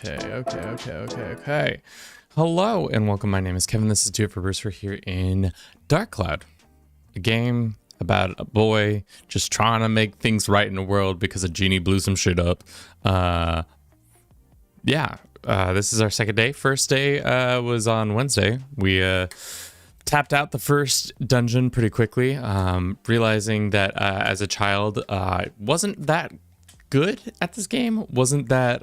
Okay. Hello and welcome. My name is Kevin. This is Do It for Bruce. We're here in Dark Cloud, a game about a boy just trying to make things right in the world because a genie blew some shit up. This is our second day. First day was on Wednesday. We tapped out the first dungeon pretty quickly, realizing that as a child, I wasn't that good at this game, wasn't that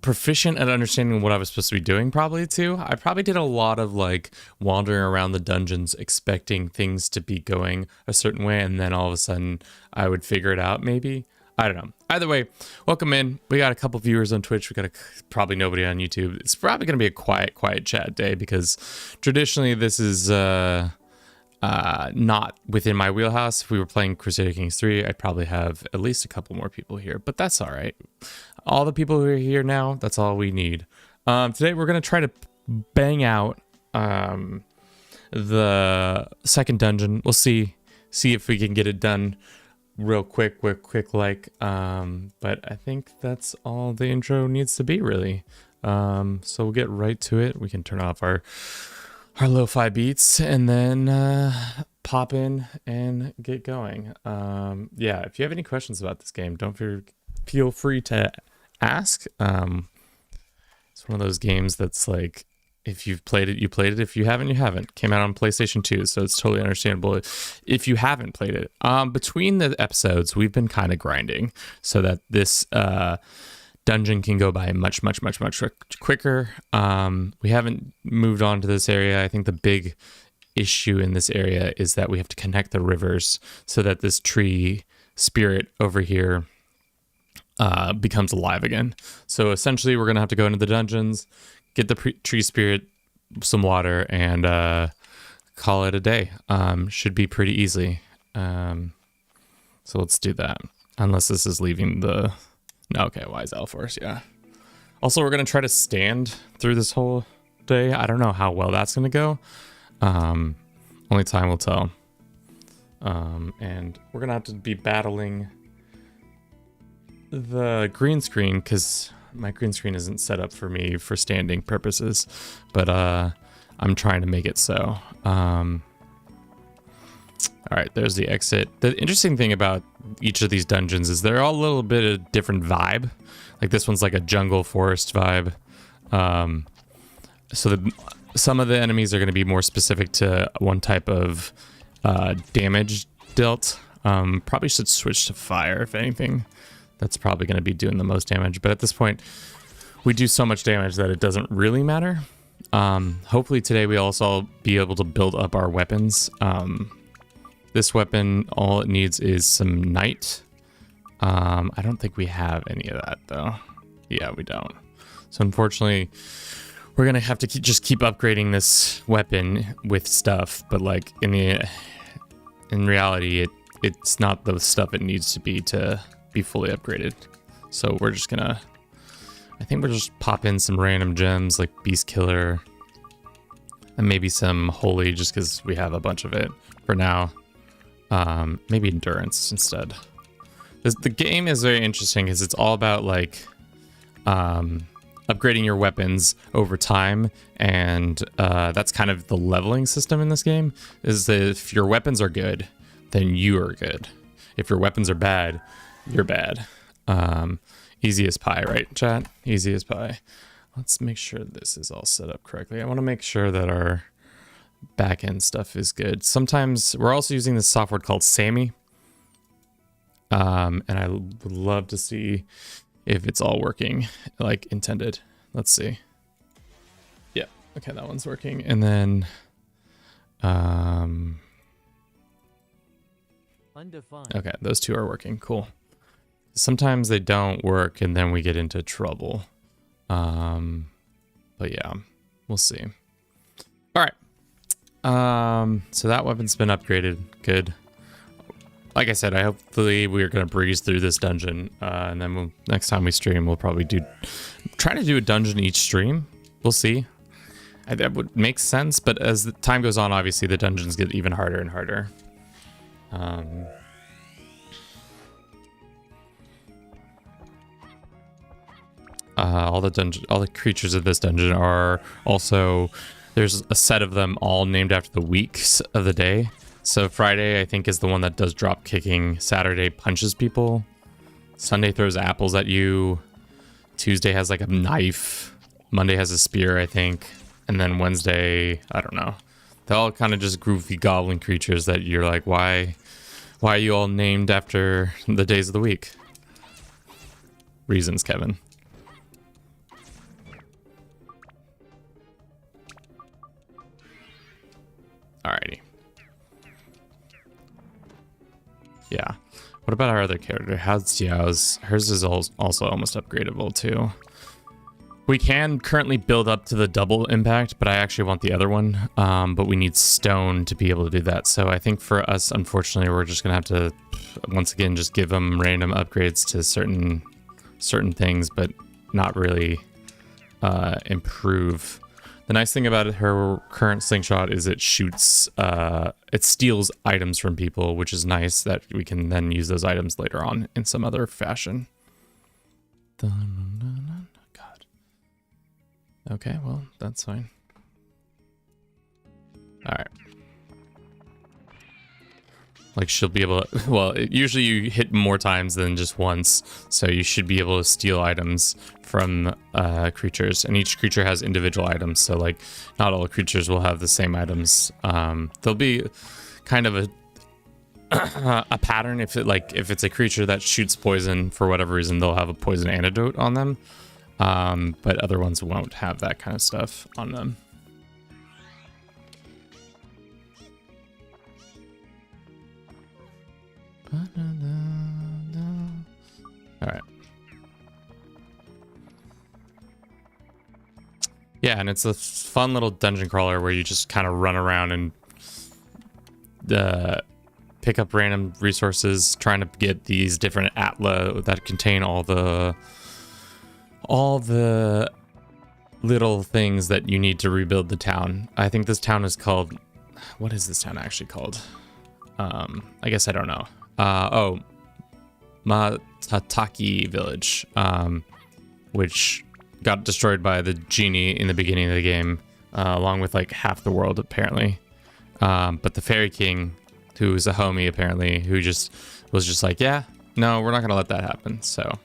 proficient at understanding what I was supposed to be doing probably too. I probably did a lot of like wandering around the dungeons expecting things to be going a certain way, and then all of a sudden I would figure it out maybe. I don't know. Either way, welcome in. We got a couple viewers on Twitch. We got probably nobody on YouTube. It's probably going to be a quiet chat day because traditionally this is not within my wheelhouse. If we were playing Crusader Kings 3, I'd probably have at least a couple more people here, but that's all right. All the people who are here now, that's all we need. Today we're going to try to bang out the second dungeon. We'll see if we can get it done real quick, but I think that's all the intro needs to be, really. So we'll get right to it. We can turn off our lo-fi beats and then pop in and get going. If you have any questions about this game, don't feel free to ask. It's one of those games that's like, if you've played it, you played it. If you haven't, you haven't. Came out on PlayStation 2, so it's totally understandable if you haven't played it. Between the episodes, we've been kind of grinding so that this dungeon can go by much quicker. We haven't moved on to this area. I think the big issue in this area is that we have to connect the rivers so that this tree spirit over here becomes alive again. So essentially we're gonna have to go into the dungeons, get the tree spirit some water, and call it a day. Should be pretty easy. So let's do that, unless this is leaving the okay, Wise Alforce, yeah. Also, we're going to try to stand through this whole day. I don't know how well that's going to go. Only time will tell. And we're going to have to be battling the green screen because my green screen isn't set up for me for standing purposes. But I'm trying to make it so. All right, there's the exit. The interesting thing about each of these dungeons is they're all a little bit of different vibe. Like this one's like a jungle forest vibe. Some of the enemies are going to be more specific to one type of damage dealt. Probably should switch to fire, if anything. That's probably going to be doing the most damage. But at this point, we do so much damage that it doesn't really matter. Hopefully today we also be able to build up our weapons. This weapon, all it needs is some night. I don't think we have any of that, though. Yeah, we don't. So unfortunately, we're going to have to just keep upgrading this weapon with stuff. But like in reality, it's not the stuff it needs to be fully upgraded. So we're just going to... I think we'll just pop in some random gems like Beast Killer. And maybe some Holy, just because we have a bunch of it for now. Maybe Endurance instead. The game is very interesting because it's all about like upgrading your weapons over time, and that's kind of the leveling system in this game, is that if your weapons are good, then you are good. If your weapons are bad, you're bad. Easy as pie, right, chat? Easy as pie. Let's make sure this is all set up correctly. I want to make sure that our back-end stuff is good. Sometimes we're also using this software called Sammy. And I would love to see if it's all working like intended. Let's see. Yeah, okay, that one's working. And then undefined. Okay, those two are working. Cool. Sometimes they don't work and then we get into trouble. But yeah, we'll see. All right. So that weapon's been upgraded. Good. Like I said, hopefully we're gonna breeze through this dungeon, and then next time we stream, we'll probably try to do a dungeon each stream. We'll see. That would make sense, but as the time goes on, obviously the dungeons get even harder and harder. All the creatures of this dungeon are also, there's a set of them all named after the weeks of the day. So Friday, I think, is the one that does drop kicking. Saturday punches people. Sunday throws apples at you. Tuesday has like a knife. Monday has a spear, I think. And then Wednesday, I don't know. They're all kind of just goofy goblin creatures that you're like, why are you all named after the days of the week? Reasons, Kevin. Alrighty. Yeah. What about our other character? How's Xiao's? Hers is also almost upgradable too. We can currently build up to the double impact, but I actually want the other one. But we need stone to be able to do that. So I think for us, unfortunately, we're just gonna have to, once again, just give them random upgrades to certain things, but not really improve. The nice thing about her current slingshot is it shoots, it steals items from people, which is nice that we can then use those items later on in some other fashion. God. Okay, well, that's fine. All right. Like she'll be able to, well, usually you hit more times than just once, so you should be able to steal items from creatures, and each creature has individual items, so like not all creatures will have the same items. There'll be kind of a pattern. If it's a creature that shoots poison for whatever reason, they'll have a poison antidote on them, but other ones won't have that kind of stuff on them. All right. Yeah, and it's a fun little dungeon crawler where you just kind of run around and pick up random resources, trying to get these different atla that contain all the little things that you need to rebuild the town. I think this town is called, what is this town actually called? I guess I don't know. Matataki village, which got destroyed by the genie in the beginning of the game, along with like half the world apparently. But the Fairy King, who is a homie apparently, who was just like, yeah, no, we're not gonna let that happen. So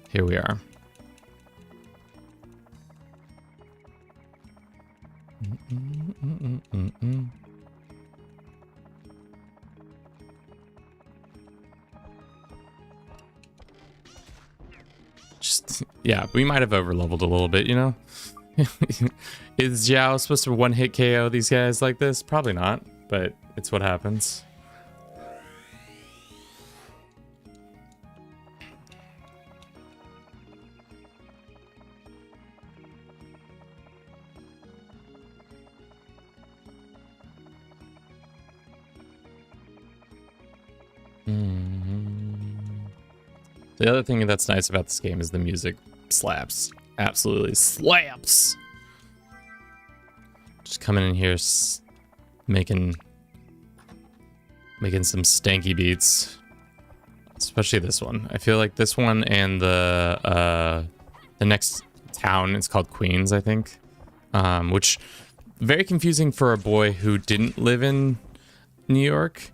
here we are. Yeah, we might have overleveled a little bit, you know? Is Xiao supposed to one-hit KO these guys like this? Probably not, but it's what happens. The other thing that's nice about this game is the music slaps. Absolutely slaps. Just coming in here, making some stanky beats. Especially this one. I feel like this one and the next town, it's called Queens, I think. Which, very confusing for a boy who didn't live in New York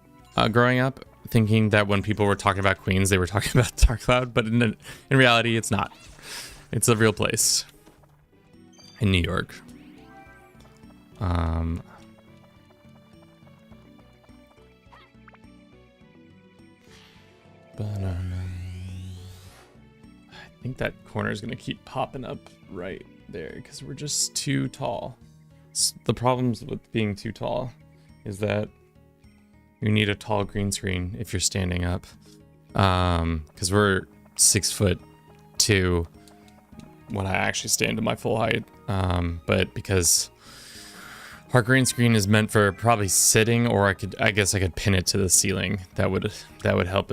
growing up, thinking that when people were talking about Queens, they were talking about Dark Cloud, but in reality, it's not. It's a real place in New York. I think that corner is going to keep popping up right there because we're just too tall. The problems with being too tall is that you need a tall green screen if you're standing up, because we're 6'2" when I actually stand to my full height, but because our green screen is meant for probably sitting, or I guess I could pin it to the ceiling. That would help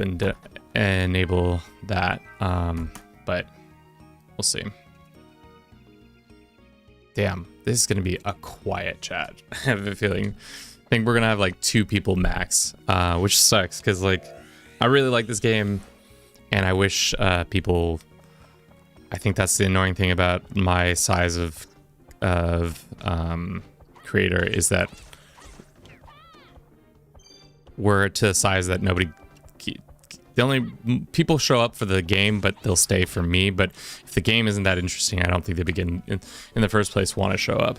enable that, but we'll see. Damn, this is gonna be a quiet chat. I have a feeling. I think we're gonna have like 2 people max, which sucks because like I really like this game, and I wish people I think that's the annoying thing about my size of creator, is that we're to a size that nobody, the only people show up for the game, but they'll stay for me. But if the game isn't that interesting, I don't think they begin in the first place want to show up.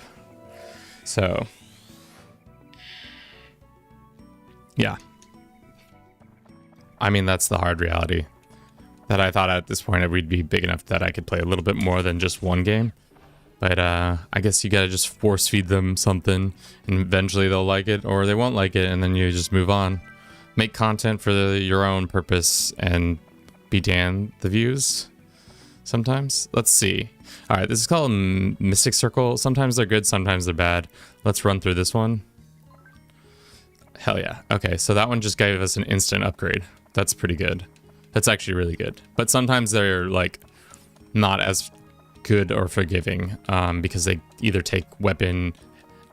So yeah, I mean, that's the hard reality, that I thought at this point we'd be big enough that I could play a little bit more than just one game. But I guess you gotta just force feed them something, and eventually they'll like it, or they won't like it, and then you just move on. Make content for your own purpose, and be damned the views sometimes. Let's see. All right, this is called Mystic Circle. Sometimes they're good, sometimes they're bad. Let's run through this one. Hell yeah. Okay, so that one just gave us an instant upgrade. That's pretty good. That's actually really good. But sometimes they're like not as good or forgiving, because they either take weapon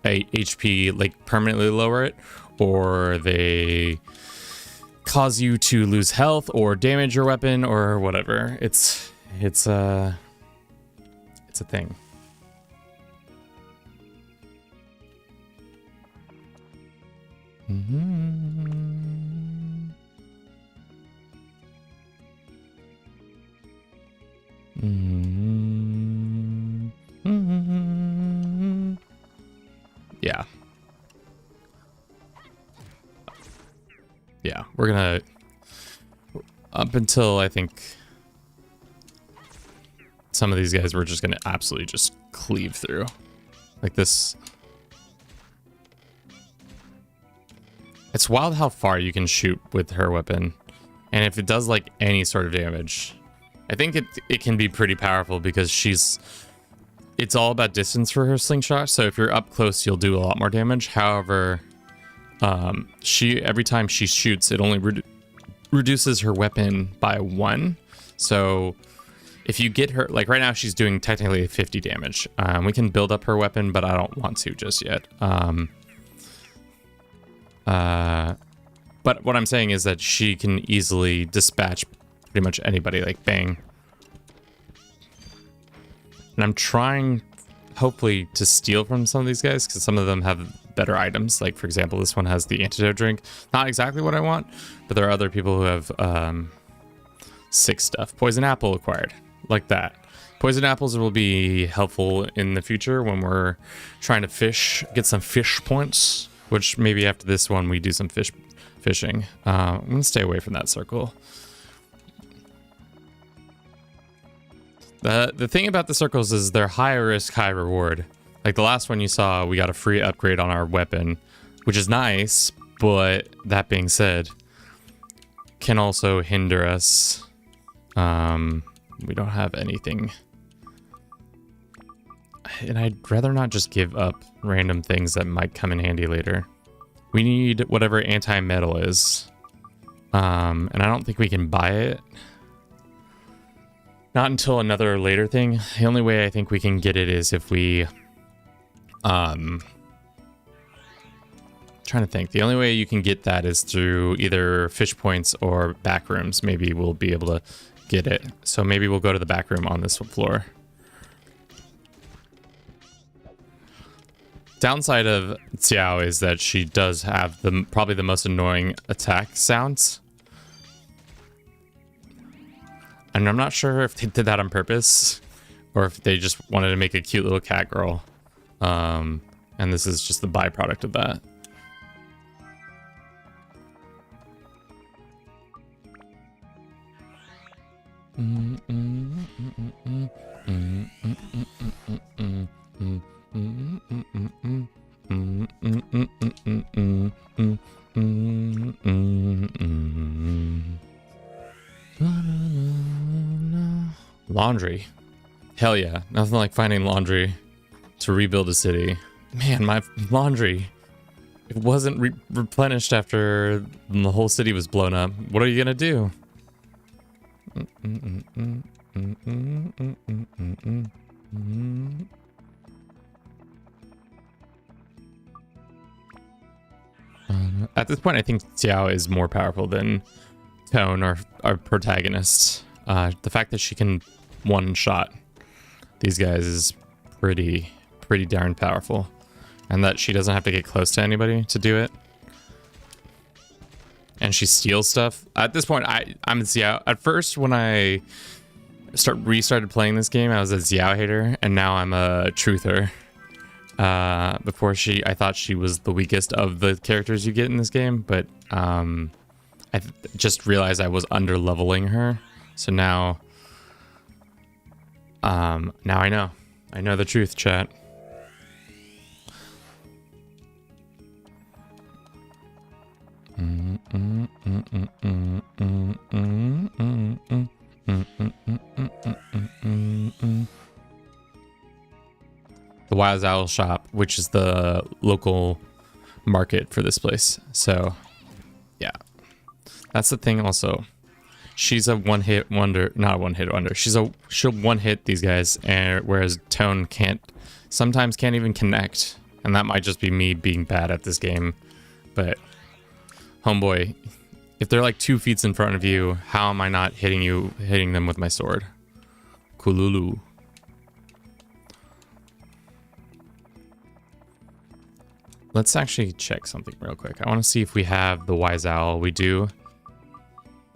HP, like permanently lower it, or they cause you to lose health or damage your weapon or whatever. It's a thing. Yeah. Yeah, we're gonna, up until I think some of these guys, we're just gonna absolutely just cleave through. Like this. It's wild how far you can shoot with her weapon. And if it does like any sort of damage, I think it can be pretty powerful, because it's all about distance for her slingshot. So if you're up close, you'll do a lot more damage. However, every time she shoots, it only reduces her weapon by 1. So if you get her, like right now, she's doing technically 50 damage. We can build up her weapon, but I don't want to just yet. But what I'm saying is that she can easily dispatch pretty much anybody, like bang. And I'm trying, hopefully, to steal from some of these guys, because some of them have better items. Like, for example, this one has the antidote drink. Not exactly what I want, but there are other people who have sick stuff. Poison apple acquired, like that. Poison apples will be helpful in the future when we're trying to get some fish points, which maybe after this one we do some fishing. I'm gonna stay away from that circle. The thing about the circles is they're high risk, high reward. Like the last one you saw, we got a free upgrade on our weapon, which is nice, but that being said, can also hinder us. We don't have anything. And I'd rather not just give up random things that might come in handy later. We need whatever anti-metal is. And I don't think we can buy it. Not until another later thing. The only way I think we can get it is if we... trying to think. The only way you can get that is through either fish points or back rooms. Maybe we'll be able to get it. So maybe we'll go to the back room on this floor. Downside of Xiao is that she does have probably the most annoying attack sounds. And I'm not sure if they did that on purpose or if they just wanted to make a cute little cat girl. And this is just the byproduct of that. Laundry. Hell yeah. Nothing like finding laundry to rebuild a city. Man, my laundry, it wasn't replenished after the whole city was blown up. What are you gonna do? At this point, I think Xiao is more powerful than Tone, our protagonist. The fact that she can one shot these guys is pretty darn powerful, and that she doesn't have to get close to anybody to do it. And she steals stuff. At this point, I'm a Xiao. At first, when I restarted playing this game, I was a Xiao hater, and now I'm a Truther. Before I thought she was the weakest of the characters you get in this game, but I just realized I was under leveling her. So now, now I know the truth, chat. The Wise Owl shop, which is the local market for this place. So, yeah, that's the thing. Also, she's a one-hit wonder, not a one-hit wonder. She'll one-hit these guys, and whereas Tone sometimes can't even connect, and that might just be me being bad at this game. But homeboy, if they're like 2 feet in front of you, how am I not hitting them with my sword? Kululu. Let's actually check something real quick. I want to see if we have the Wise Owl. We do.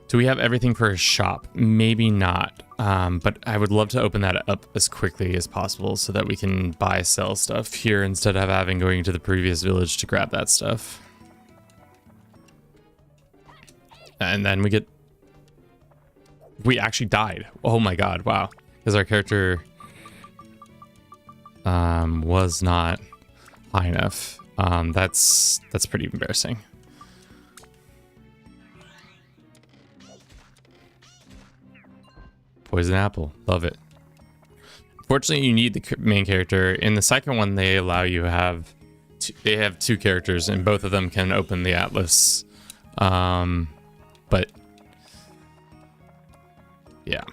Do we have everything for a shop? Maybe not. But I would love to open that up as quickly as possible so that we can sell stuff here instead of going to the previous village to grab that stuff. And then we actually died. Oh my god, wow. Because our character was not high enough. That's pretty embarrassing. Poison apple, love it. Fortunately, you need the main character. In the second one, they allow you to have they have 2 characters, and both of them can open the atlas. But yeah.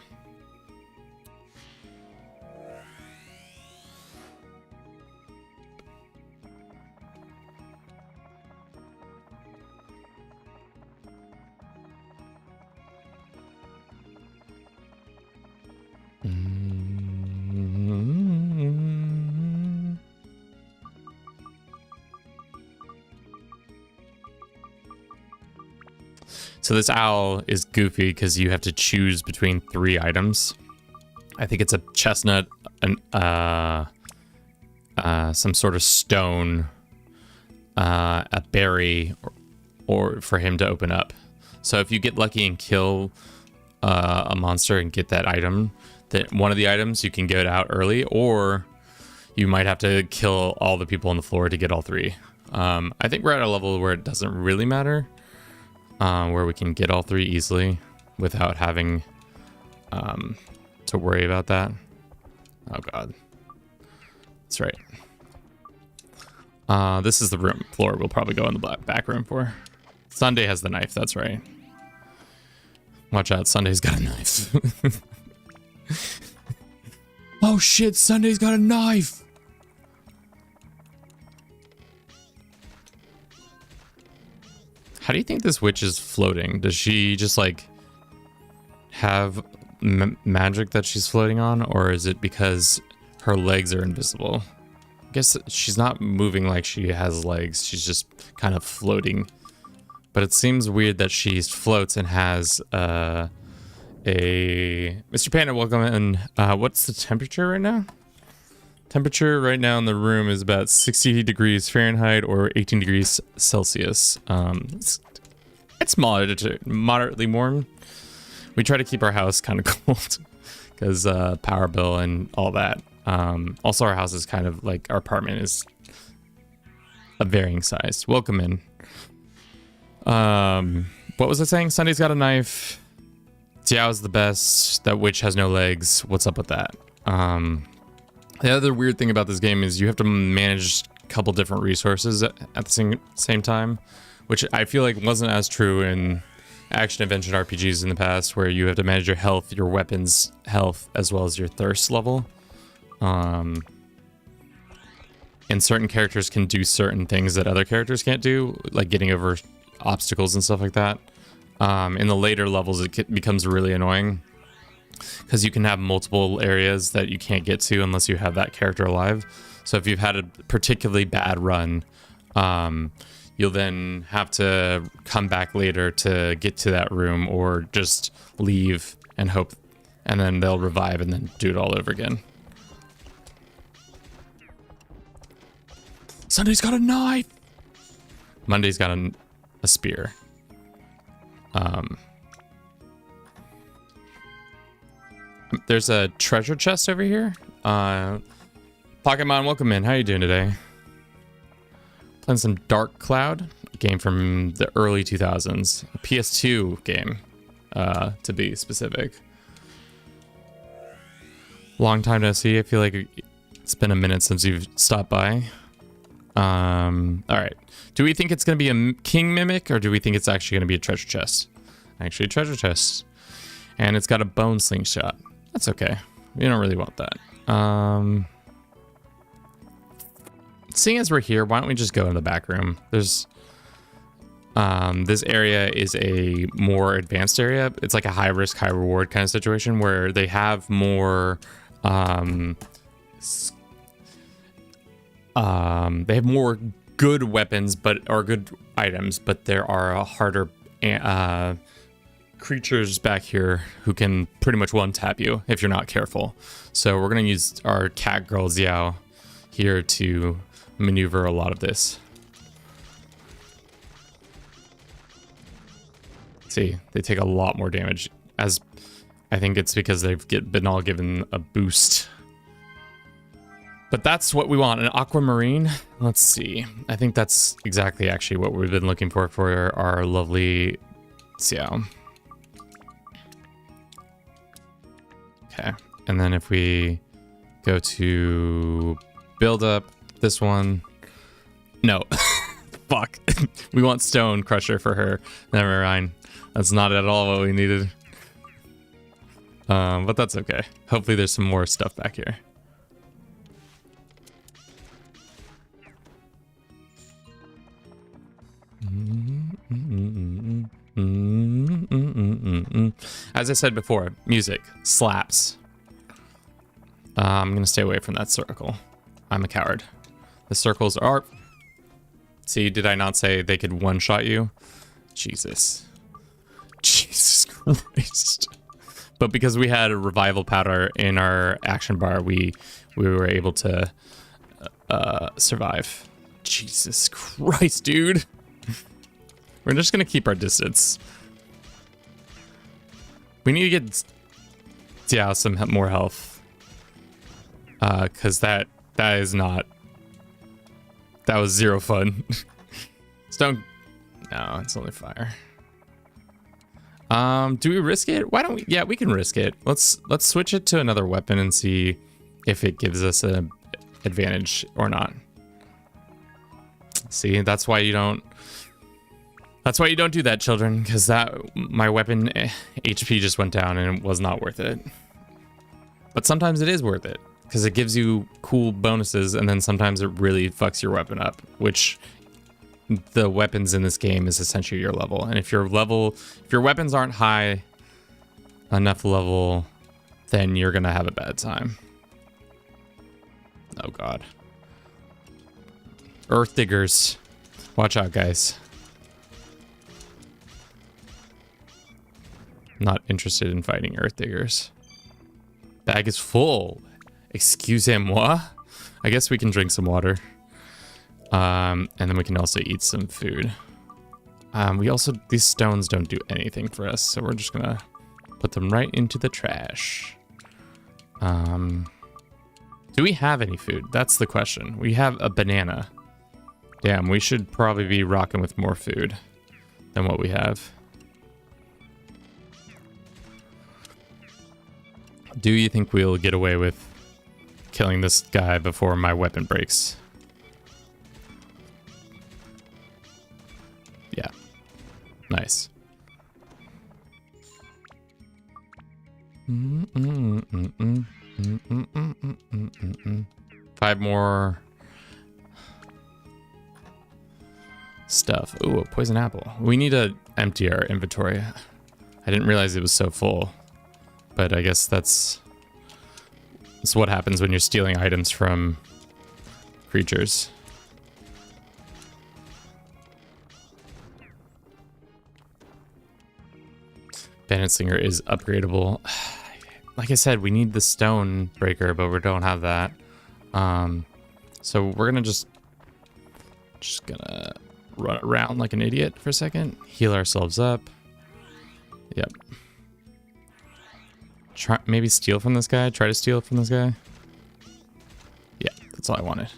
So this owl is goofy because you have to choose between 3 items. I think it's a chestnut, some sort of stone, a berry, or for him to open up. So if you get lucky and kill a monster and get that item, that one of the items, you can get out early, or you might have to kill all the people on the floor to get all 3. I think we're at a level where it doesn't really matter. Where we can get all 3 easily without having to worry about that. Oh god. That's right. This is the floor we'll probably go in the back room for. Sunday has the knife, that's right. Watch out, Sunday's got a knife. Oh shit, Sunday's got a knife! How do you think this witch is floating? Does she just like have magic that she's floating on, or is it because her legs are invisible? I guess she's not moving like she has legs. She's just kind of floating. But it seems weird that she floats and has a Mr. Panda, welcome in. What's the temperature right now? Temperature right now in the room is about 60 degrees Fahrenheit or 18 degrees Celsius. It's moderately warm. We try to keep our house kind of cold because power bill and all that. Also, our house is kind of like our apartment is a varying size. Welcome in. What was I saying? Sunday's got a knife. Xiao's the best. That witch has no legs. What's up with that? The other weird thing about this game is you have to manage a couple different resources at the same time, which I feel like wasn't as true in action-adventure RPGs in the past, where you have to manage your health, your weapons health, as well as your thirst level. And certain characters can do certain things that other characters can't do, like getting over obstacles and stuff like that. In the later levels, it becomes really annoying. because you can have multiple areas that you can't get to unless you have that character alive. So if you've had a particularly bad run, you'll then have to come back later to get to that room, or just leave and hope, and then they'll revive and then do it all over again. Sunday's got a knife. Monday's got a spear. There's a treasure chest over here. Pokemon, welcome in. How you doing today? Playing some Dark Cloud, a game from the early 2000s. A PS2 game, to be specific. Long time no see. I feel like it's been a minute since you've stopped by. All right. Do we think it's going to be a king mimic, or do we think it's actually going to be a treasure chest? Actually, a treasure chest. And it's got a bone slingshot. That's okay. We don't really want that. Seeing as we're here, why don't we just go in the back room? There's this area is a more advanced area. It's like a high risk, high reward kind of situation where they have more they have more good weapons, or good items, but there are harder creatures back here who can pretty much one-tap you if you're not careful. So we're gonna use our cat girl Xiao here to maneuver a lot of this. See, they take a lot more damage, as I think it's because they've been all given a boost. But that's what we want, an aquamarine. Let's see. I think that's exactly actually what we've been looking for our lovely Xiao. Okay, and then if we go to build up this one, no, fuck, we want Stone Crusher for her. Never mind, that's not at all what we needed. But that's okay. Hopefully there's some more stuff back here. As I said before, music slaps. I'm gonna stay away from that circle. I'm a coward. The circles are... See, did I not say they could one-shot you? Jesus. Jesus Christ. But because we had a revival powder in our action bar, we were able to survive. Jesus Christ, dude. We're just gonna keep our distance. We need to get Xiao some more health. Cause that is not... That was zero fun. Stone... No, it's only fire. Do we risk it? Why don't we... Yeah, we can risk it. Let's switch it to another weapon and see if it gives us an advantage or not. See, that's why you don't... That's why you don't do that, children, because my weapon HP just went down and it was not worth it. But sometimes it is worth it, because it gives you cool bonuses, and then sometimes it really fucks your weapon up, which the weapons in this game is essentially your level. And if your weapons aren't high enough level, then you're gonna have a bad time. Oh god. Earth diggers. Watch out, guys. Not interested in fighting earth diggers. Bag is full. Excusez-moi. I guess we can drink some water. And then we can also eat some food. These stones don't do anything for us, so we're just gonna put them right into the trash. Do we have any food? That's the question. We have a banana. Damn, we should probably be rocking with more food than what we have. Do you think we'll get away with killing this guy before my weapon breaks? Yeah. Nice. 5 more stuff. Ooh, a poison apple. We need to empty our inventory. I didn't realize it was so full. but I guess that's what happens when you're stealing items from creatures. Bandit Slinger is upgradable. Like I said, we need the stone breaker, but we don't have that. So we're gonna just gonna run around like an idiot for a second, heal ourselves up. Yep. Maybe steal from this guy. Try to steal from this guy. Yeah, that's all I wanted.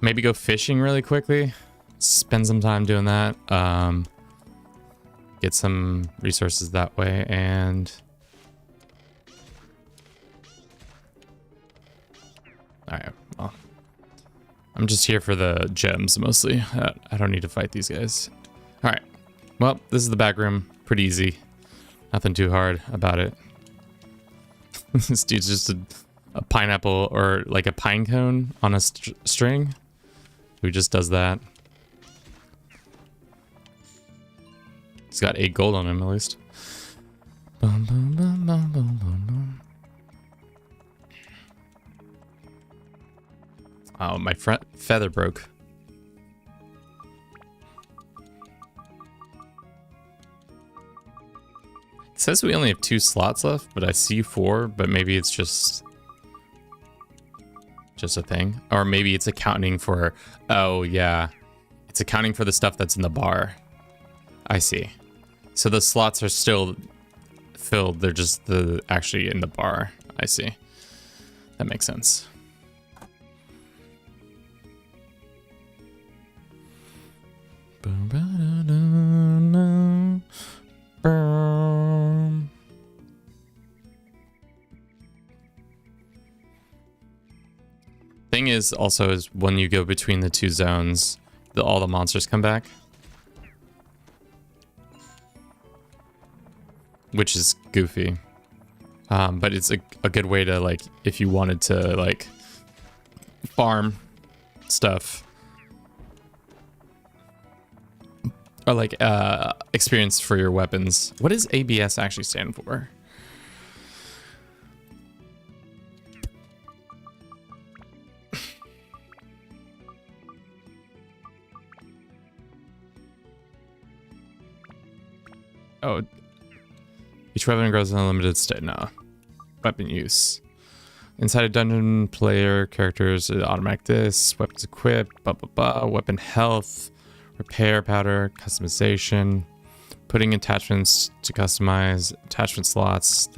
Maybe go fishing really quickly. Spend some time doing that. Get some resources that way, and alright, well, I'm just here for the gems mostly. I don't need to fight these guys. Alright, well, this is the back room. Pretty easy. Nothing too hard about it. This dude's just a pineapple, or like a pine cone on a string. Who just does that. He's got 8 gold on him, at least. Bum, bum, bum, bum, bum, bum, bum. Oh, my front feather broke. It says we only have 2 slots left, but I see 4, but maybe it's just a thing. Or maybe it's accounting for, oh yeah, it's accounting for the stuff that's in the bar. I see. So the slots are still filled, they're just actually in the bar. I see. That makes sense. Thing is also is when you go between the 2 zones, all the monsters come back. Which is goofy. But it's a good way to, like, if you wanted to, like, farm stuff. Or, like, experience for your weapons. What does ABS actually stand for? Oh, each weapon grows in unlimited state. No. Weapon use. Inside a dungeon, player characters automatic this, weapons equipped, blah blah blah, weapon health, repair powder, customization, putting attachments to customize, attachment slots,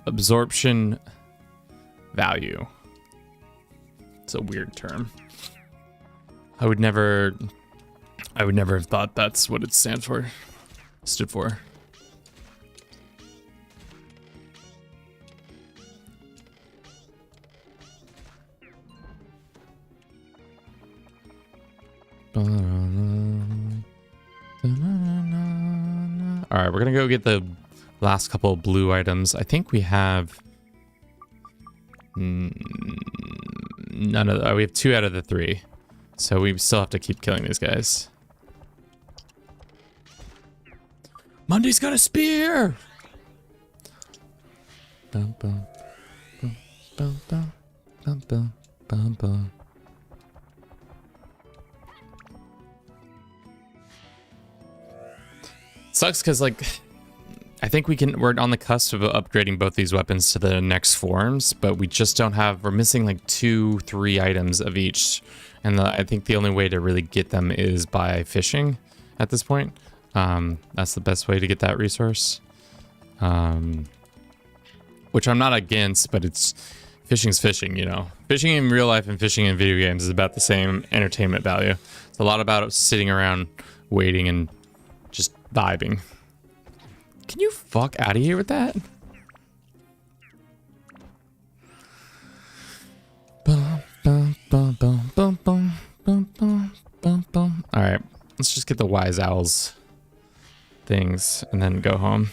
absorption value. It's a weird term. I would never have thought that's what it stood for. Alright, we're gonna go get the last couple of blue items. I think we have none of we have 2 out of the 3. So we still have to keep killing these guys. Mundy's got a spear! Bum, bum, bum, bum, bum, bum, bum, bum, bum. Sucks because, like, I think we're on the cusp of upgrading both these weapons to the next forms, but we just don't have, we're missing like 2-3 items of each. And I think the only way to really get them is by fishing at this point. That's the best way to get that resource. Which I'm not against, but fishing's fishing, you know. Fishing in real life and fishing in video games is about the same entertainment value. It's a lot about sitting around waiting and just vibing. Can you fuck out of here with that? Alright, let's just get the wise owls things and then go home.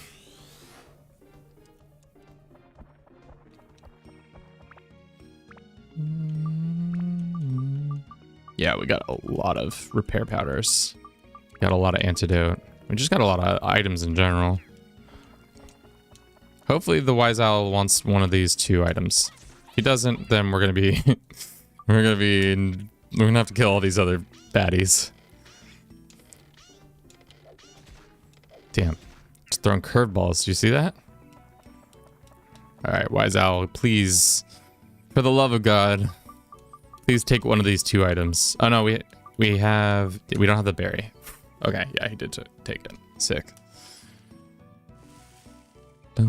Yeah, we got a lot of repair powders. Got a lot of antidote. We just got a lot of items in general. Hopefully the Wise Owl wants one of these 2 items. If he doesn't, then we're gonna be we're gonna have to kill all these other baddies. Damn. Just throwing curveballs. Do you see that? Alright, Wise Owl, please. For the love of God. Please take one of these 2 items. Oh no, we don't have the berry. Okay, yeah, he did take it. Sick. Okay.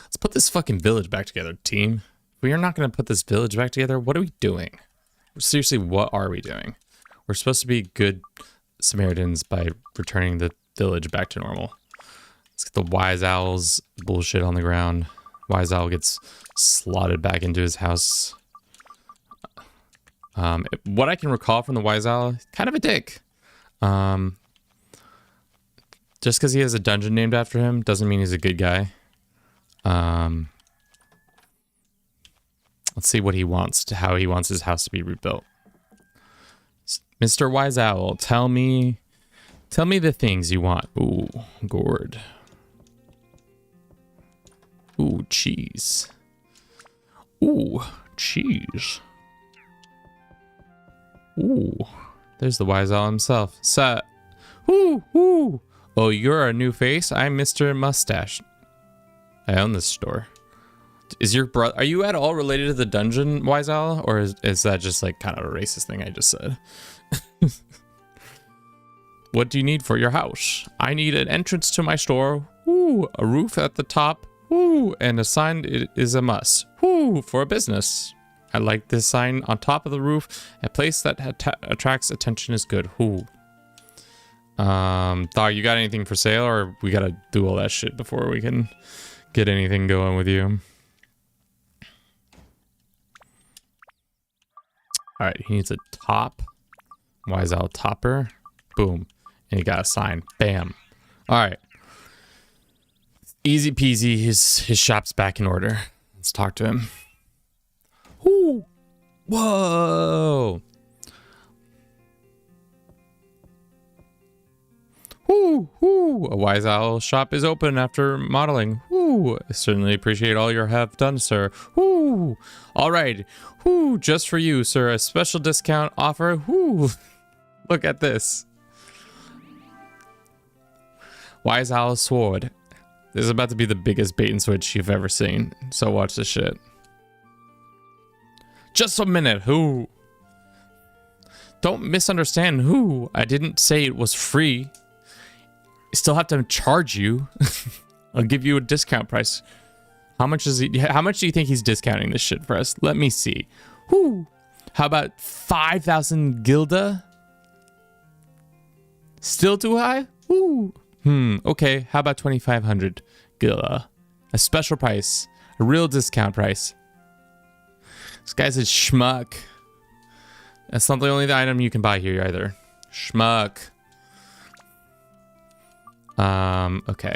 Let's put this fucking village back together, team. If we are not going to put this village back together, what are we doing? Seriously, what are we doing? We're supposed to be good Samaritans by returning the village back to normal. Let's get the Wise Owl's bullshit on the ground. Wise Owl gets slotted back into his house. What I can recall from the Wise Owl, kind of a dick. Just because he has a dungeon named after him doesn't mean he's a good guy. Let's see what he wants, how he wants his house to be rebuilt. Mr. Wise Owl, tell me the things you want. Ooh, gourd. Ooh, cheese. Ooh, cheese. Ooh, there's the Wise Owl himself. Ooh, ooh. Oh, you're a new face? I'm Mr. Mustache. I own this store. Is your brother... Are you at all related to the dungeon, Wise Owl? Or is that just like kind of a racist thing I just said? What do you need for your house? I need an entrance to my store. Ooh, a roof at the top. Ooh, and a sign is a must. Ooh, for a business. I like this sign on top of the roof. A place that attracts attention is good. Ooh. Thar, you got anything for sale, or we gotta do all that shit before we can get anything going with you? All right, he needs a top. Wise Owl topper. Boom. And he got a sign. Bam. All right. Easy peasy. His shop's back in order. Let's talk to him. Ooh. Whoa. Ooh, ooh. A Wise Owl shop is open after modeling. Ooh. I certainly appreciate all you have done, sir. Ooh. All right. Ooh, just for you, sir. A special discount offer. Ooh. Look at this. Wise Owl sword. This is about to be the biggest bait and switch you've ever seen. So watch this shit. Just a minute. Who? Don't misunderstand. Who? I didn't say it was free. I still have to charge you. I'll give you a discount price. How much is he? How much do you think he's discounting this shit for us? Let me see. Who? How about 5,000 gilda? Still too high? Ooh. Okay. How about 2,500 gilda? A special price. A real discount price. This guy's a schmuck. That's not the only item you can buy here either. Schmuck. Okay.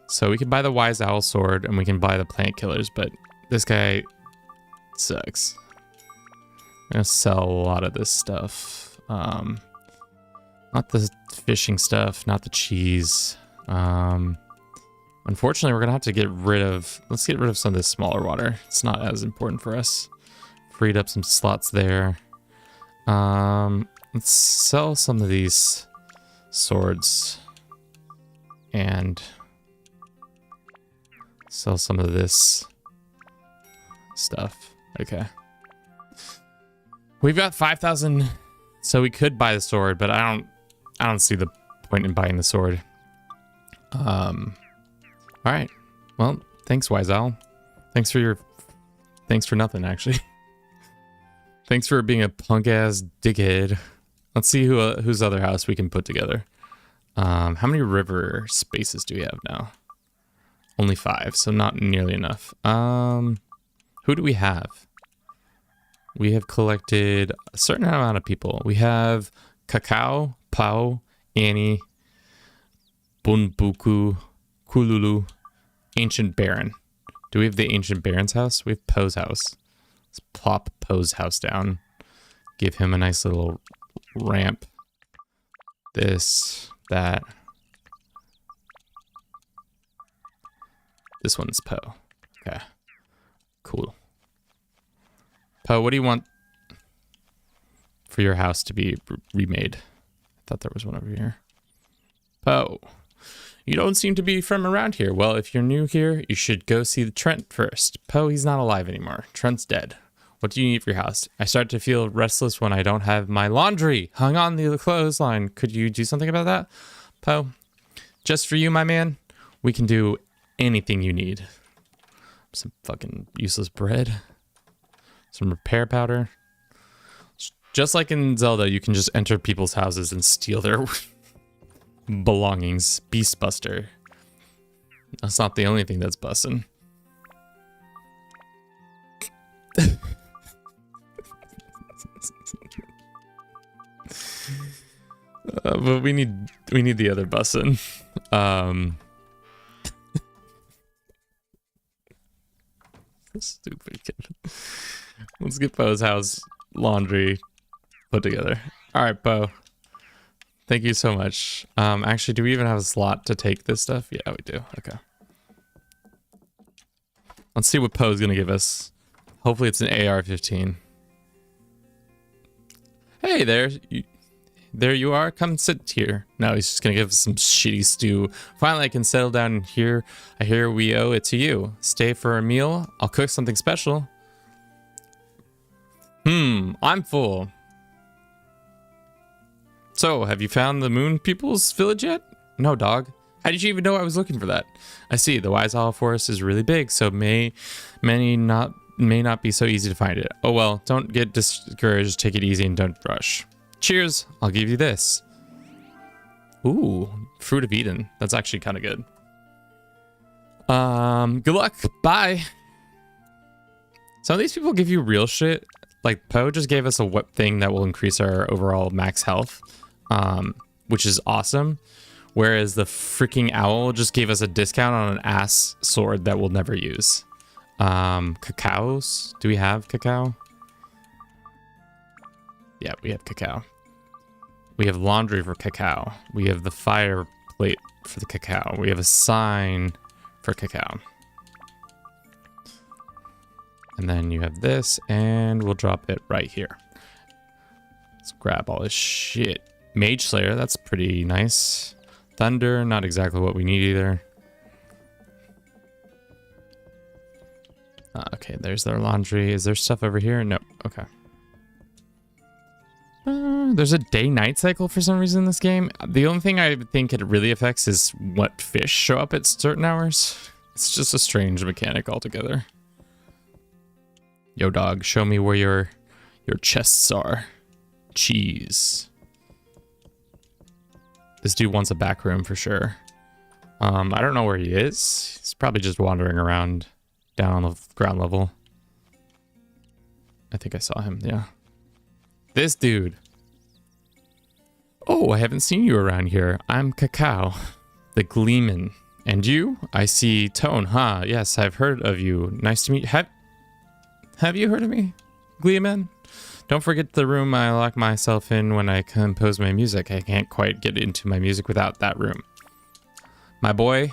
So we can buy the Wise Owl sword and we can buy the plant killers, but this guy sucks. I'm gonna sell a lot of this stuff. Not the fishing stuff, not the cheese. Unfortunately, we're gonna have to get rid of... Let's get rid of some of this smaller water. It's not as important for us. Freed up some slots there. Let's sell some of these swords. And sell some of this stuff. Okay. We've got 5,000, so we could buy the sword, but I don't see the point in buying the sword. All right. Well, thanks, Wise Owl. Thanks for nothing, actually. Thanks for being a punk-ass dickhead. Let's see whose other house we can put together. How many river spaces do we have now? Only 5, so not nearly enough. Who do we have? We have collected a certain amount of people. We have Kakao, Pao, Annie, Bunbuku, Kululu, Ancient Baron. Do we have the Ancient Baron's house? We have Poe's house. Let's plop Poe's house down. Give him a nice little ramp. This, that. This one's Poe. Okay. Cool. Poe, what do you want for your house to be remade? I thought there was one over here. Poe, you don't seem to be from around here. Well, if you're new here, you should go see Trent first. Poe, he's not alive anymore. Trent's dead. What do you need for your house? I start to feel restless when I don't have my laundry hung on the clothesline. Could you do something about that? Poe, just for you, my man, we can do anything you need. Some fucking useless bread. Some repair powder. Just like in Zelda, you can just enter people's houses and steal their belongings. Beast Buster. That's not the only thing that's busting. But we need the other bussin'. Stupid kid. Let's get Poe's house laundry put together. All right, Poe. Thank you so much. Actually, do we even have a slot to take this stuff? Yeah, we do. Okay. Let's see what Poe's gonna give us. Hopefully it's an AR-15. Hey there. There you are. Come sit here. No, he's just gonna give us some shitty stew. Finally, I can settle down here. I hear we owe it to you. Stay for a meal. I'll cook something special. I'm full. So, have you found the Moon People's village yet? No, dog. How did you even know I was looking for that? I see. The Wise Owl Forest is really big, so may not be so easy to find it. Oh well, don't get discouraged. Take it easy and don't rush. Cheers. I'll give you this. Ooh, Fruit of Eden. That's actually kind of good. Good luck. Bye. Some of these people give you real shit. Like Poe just gave us a whip thing that will increase our overall max health, which is awesome. Whereas the freaking owl just gave us a discount on an ass sword that we'll never use. Cacaos? Do we have cacao? Yeah, we have cacao. We have laundry for cacao. We have the fire plate for the cacao. We have a sign for cacao. And then you have this, and we'll drop it right here. Let's grab all this shit. Mage Slayer, that's pretty nice. Thunder, not exactly what we need either. Okay, there's their laundry. Is there stuff over here? No. Okay. There's a day-night cycle for some reason in this game. The only thing I think it really affects is what fish show up at certain hours. It's just a strange mechanic altogether. Yo, dog, show me where your chests are. Cheese. This dude wants a back room for sure. I don't know where he is. He's probably just wandering around down on the ground level. I think I saw him, yeah. This dude. Oh, I haven't seen you around here. I'm Cacao, the Gleeman. And you? I see Tone, huh? Yes, I've heard of you. Nice to meet you. Have you heard of me, Gleeman? Don't forget the room I lock myself in when I compose my music. I can't quite get into my music without that room. My boy,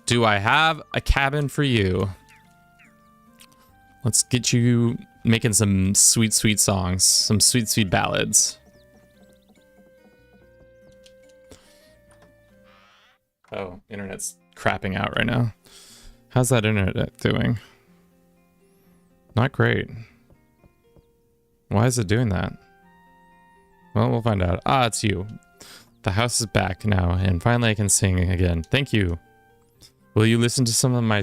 do I have a cabin for you? Let's get you making some sweet, sweet songs. Some sweet, sweet ballads. Oh, internet's crapping out right now. How's that internet doing? Not great. Why is it doing that? Well, we'll find out. Ah, it's you. The house is back now, and finally I can sing again. Thank you. Will you listen to some of my